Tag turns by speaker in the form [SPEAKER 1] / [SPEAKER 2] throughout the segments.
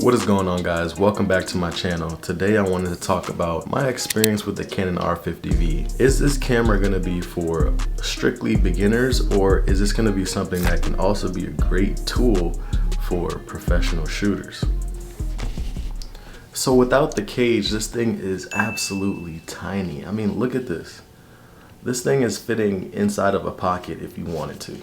[SPEAKER 1] What is going on, guys? Welcome back to my channel. Today I wanted to talk about my experience with the Canon R50V. Is this camera going to be for strictly beginners, or is this going to be something that can also be a great tool for professional shooters? So without the cage, this thing is absolutely tiny. I mean, look at this. This thing is fitting inside of a pocket if you wanted to.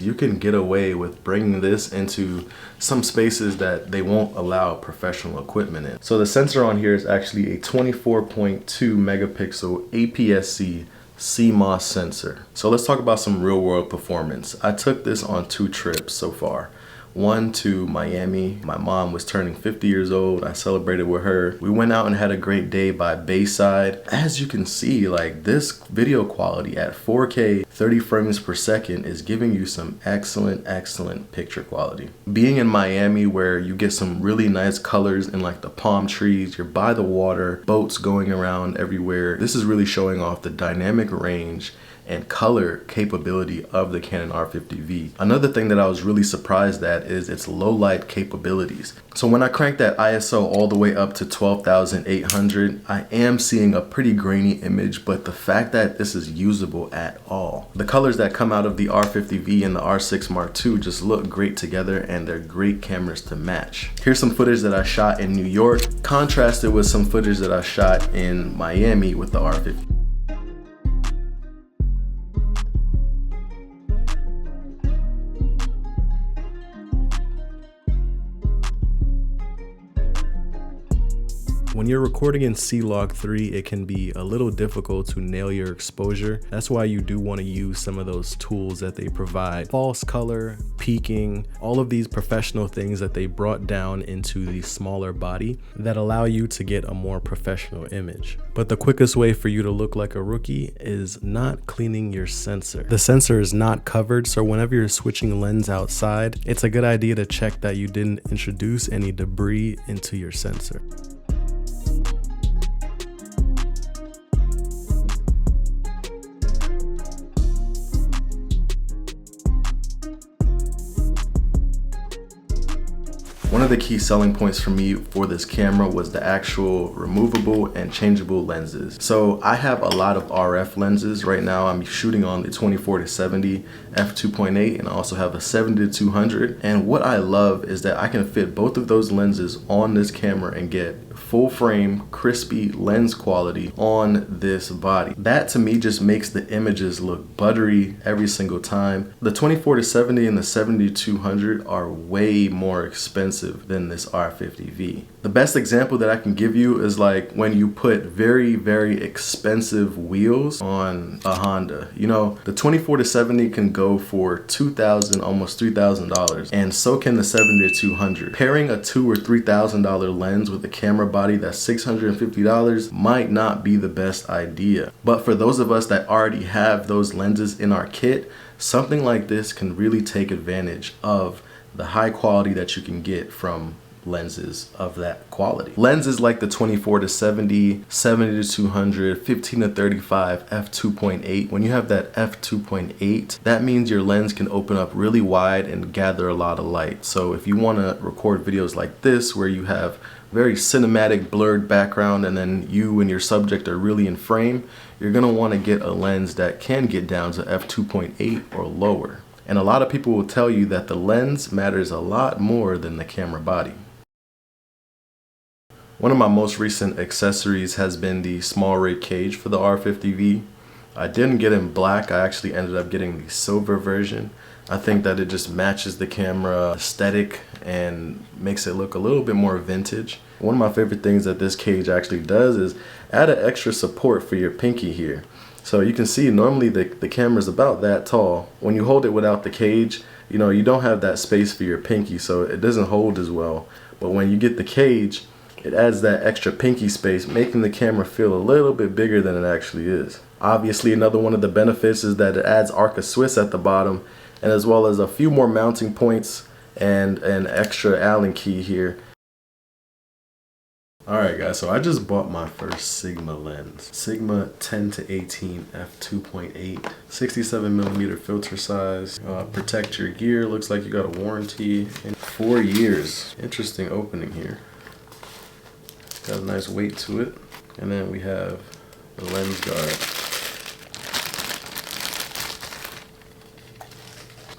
[SPEAKER 1] You can get away with bringing this into some spaces that they won't allow professional equipment in. So the sensor on here is actually a 24.2 megapixel APS-C CMOS sensor. So let's talk about some real world performance. I took this on 2 trips so far. One to Miami. My mom was turning 50 years old. I celebrated with her. We went out and had a great day by Bayside. As you can see, like, this video quality at 4K 30 frames per second is giving you some excellent picture quality. Being in Miami, where you get some really nice colors in like the palm trees, you're by the water, boats going around everywhere. This is really showing off the dynamic range and color capability of the Canon R50V. Another thing that I was really surprised at is its low light capabilities. So when I crank that ISO all the way up to 12,800, I am seeing a pretty grainy image, but the fact that this is usable at all. The colors that come out of the R50V and the R6 Mark II just look great together, and they're great cameras to match. Here's some footage that I shot in New York, contrasted with some footage that I shot in Miami with the R50. When you're recording in C-Log 3, it can be a little difficult to nail your exposure. That's why you do want to use some of those tools that they provide. False color, peaking, all of these professional things that they brought down into the smaller body that allow you to get a more professional image. But the quickest way for you to look like a rookie is not cleaning your sensor. The sensor is not covered, so whenever you're switching lens outside, it's a good idea to check that you didn't introduce any debris into your sensor. One of the key selling points for me for this camera was the actual removable and changeable lenses. So I have a lot of RF lenses. Right now I'm shooting on the 24-70 f2.8 and I also have a 70-200. And what I love is that I can fit both of those lenses on this camera and get full frame, crispy lens quality on this body. That to me just makes the images look buttery every single time. The 24-70 and the 70-200 are way more expensive than this R50V. The best example that I can give you is like when you put very expensive wheels on a Honda. You know, the 24-70 can go for $2,000, almost $3,000, and so can the 70-200. Pairing a $2,000 or $3,000 lens with a camera body that's $650 might not be the best idea. But for those of us that already have those lenses in our kit, something like this can really take advantage of the high quality that you can get from lenses of that quality. Lenses like the 24-70, 70-200, 15-35 f2.8. When you have that f2.8, that means your lens can open up really wide and gather a lot of light. So if you want to record videos like this where you have very cinematic blurred background and then you and your subject are really in frame, you're going to want to get a lens that can get down to f2.8 or lower. And a lot of people will tell you that the lens matters a lot more than the camera body. One of my most recent accessories has been the SmallRig cage for the R50V. I didn't get in black, I actually ended up getting the silver version. I think that it just matches the camera aesthetic and makes it look a little bit more vintage. One of my favorite things that this cage actually does is add an extra support for your pinky here. So you can see normally the camera's about that tall. When you hold it without the cage, you know, you don't have that space for your pinky, so it doesn't hold as well. But when you get the cage, it adds that extra pinky space, making the camera feel a little bit bigger than it actually is. Obviously, another one of the benefits is that it adds Arca Swiss at the bottom, and as well as a few more mounting points and an extra Allen key here. Alright guys, so I just bought my first Sigma lens. Sigma 10-18 f2.8, 67mm filter size. Protect your gear, looks like you got a warranty. And 4 years. Interesting opening here. Got a nice weight to it. And then we have the lens guard.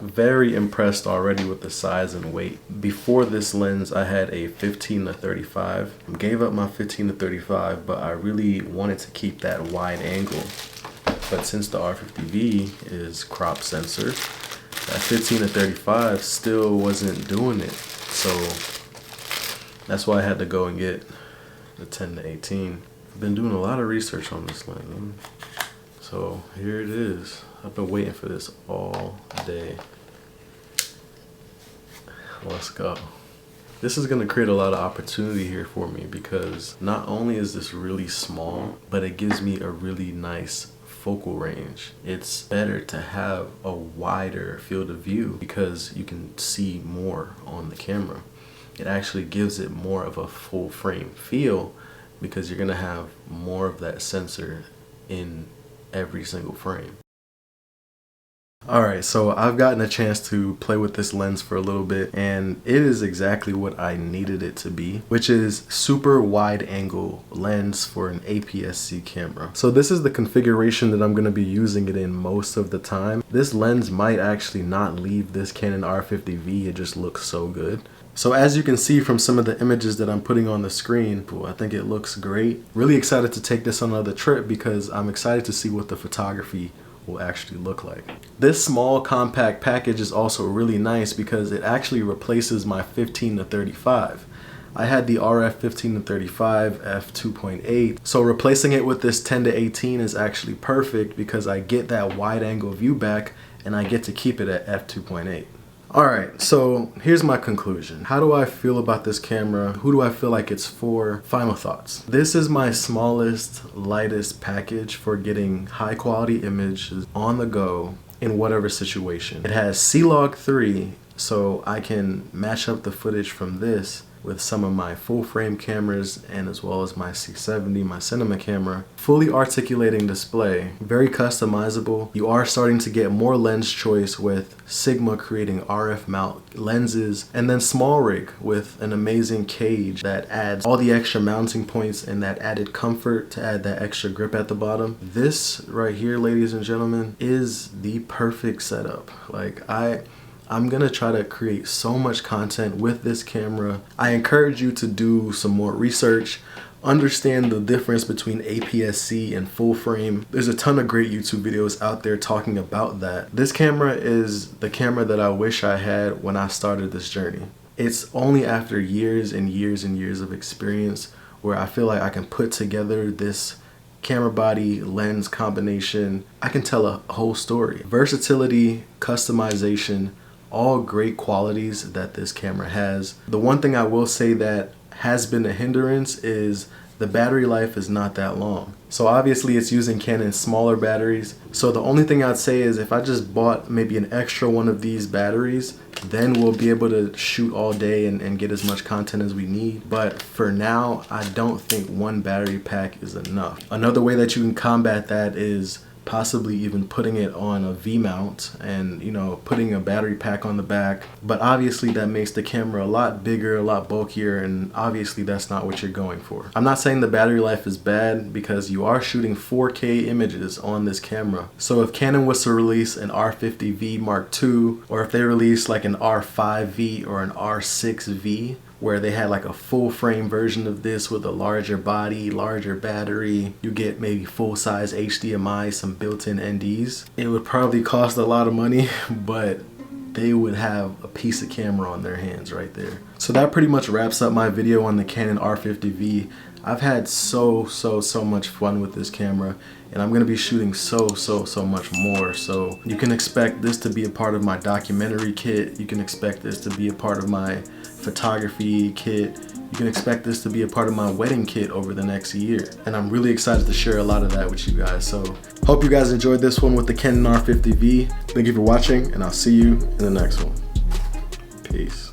[SPEAKER 1] Very impressed already with the size and weight. Before this lens I had a 15-35. Gave up my 15-35, but I really wanted to keep that wide angle. But since the R50V is crop sensor, that 15-35 still wasn't doing it. So that's why I had to go and get the 10-18. I've been doing a lot of research on this lens. So here it is. I've been waiting for this all day. Let's go. This is gonna create a lot of opportunity here for me because not only is this really small, but it gives me a really nice focal range. It's better to have a wider field of view because you can see more on the camera. It actually gives it more of a full frame feel because you're gonna have more of that sensor in every single frame. Alright, so I've gotten a chance to play with this lens for a little bit and it is exactly what I needed it to be, which is super wide angle lens for an APS-C camera. So this is the configuration that I'm going to be using it in most of the time. This lens might actually not leave this Canon R50V, it just looks so good. So as you can see from some of the images that I'm putting on the screen, I think it looks great. Really excited to take this on another trip because I'm excited to see what the photography will actually look like. This small compact package is also really nice because it actually replaces my 15-35. I had the RF 15-35 f2.8, so replacing it with this 10-18 is actually perfect because I get that wide angle view back and I get to keep it at f2.8. Alright, so here's my conclusion. How do I feel about this camera? Who do I feel like it's for? Final thoughts. This is my smallest, lightest package for getting high quality images on the go in whatever situation. It has C-Log 3, so I can match up the footage from this with some of my full frame cameras and as well as my C70, my cinema camera. Fully articulating display, very customizable. You are starting to get more lens choice with Sigma creating RF mount lenses, and then SmallRig with an amazing cage that adds all the extra mounting points and that added comfort to add that extra grip at the bottom. This right here, ladies and gentlemen, is the perfect setup. Like I'm gonna try to create so much content with this camera. I encourage you to do some more research, understand the difference between APS-C and full frame. There's a ton of great YouTube videos out there talking about that. This camera is the camera that I wish I had when I started this journey. It's only after years and years and years of experience where I feel like I can put together this camera body lens combination. I can tell a whole story. Versatility, customization, all great qualities that this camera has. The one thing I will say that has been a hindrance is the battery life is not that long. So obviously it's using Canon's smaller batteries. So the only thing I'd say is if I just bought maybe an extra one of these batteries, then we'll be able to shoot all day and get as much content as we need. But for now, I don't think one battery pack is enough. Another way that you can combat that is possibly even putting it on a V-mount and, you know, putting a battery pack on the back. But obviously that makes the camera a lot bigger, a lot bulkier, and obviously that's not what you're going for. I'm not saying the battery life is bad because you are shooting 4K images on this camera. So if Canon was to release an R50V Mark II, or if they release like an R5V or an R6V, where they had like a full frame version of this with a larger body, larger battery, you get maybe full size HDMI, some built-in NDs. It would probably cost a lot of money, but they would have a piece of camera on their hands right there. So that pretty much wraps up my video on the Canon R50V. I've had so much fun with this camera, and I'm gonna be shooting so much more. So you can expect this to be a part of my documentary kit. You can expect this to be a part of my photography kit. You can expect this to be a part of my wedding kit over the next year. And I'm really excited to share a lot of that with you guys. So hope you guys enjoyed this one with the Canon R50V. Thank you for watching, and I'll see you in the next one. Peace.